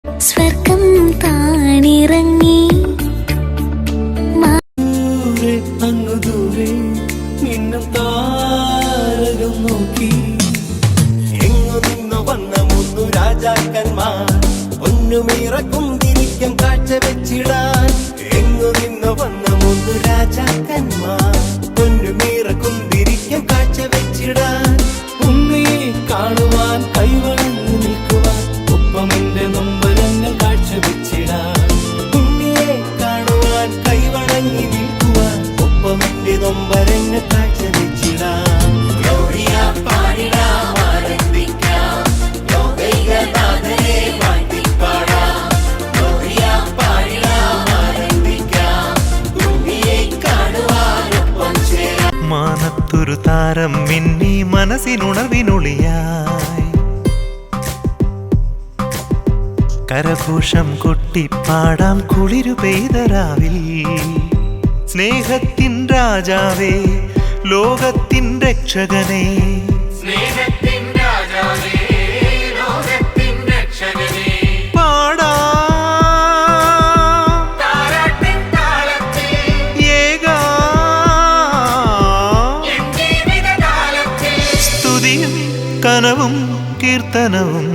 സ്വർഗം താണിറങ്ങി അങ്ങു ദൂരെ നിന്നും താരകം നോക്കി എങ്ങു നിന്നു വന്ന മൂന്നു രാജാക്കന്മാർ ഒന്നുമിറക്കും തിരിക്കും കാഴ്ച വെച്ചിടാൻ. എങ്ങു നിന്നു വന്ന മൂന്നു രാജാക്കന്മാർ ഒന്നുമിറക്കും തിരിക്കും കാഴ്ച വെച്ചിടാൻ. ഉണ്ണിയെ കാണുവാൻ കൈവണങ്ങി നിൽക്കുവാൻ ഒപ്പം എന്റെ നൊമ്പരങ്ങൾ കാഴ്ച വെച്ചിടാൻ. ഉണ്ണിയെ കാണുവാൻ കൈവണങ്ങി നിൽക്കുവാൻ ഒപ്പം എന്റെ നൊമ്പരങ്ങൾ കാഴ്ച വെച്ചിടാൻ. മാനത്തൊരു താരം മിന്നി മനസ്സിനുണർവിനൊളിയായി കരഘോഷം കൊട്ടിപ്പാടാം കുളിരു പെയ്തരാവിൽ. സ്നേഹത്തിൻ രാജാവേ ലോകത്തിൻ രക്ഷകനേ, കനവും കീർത്തനവും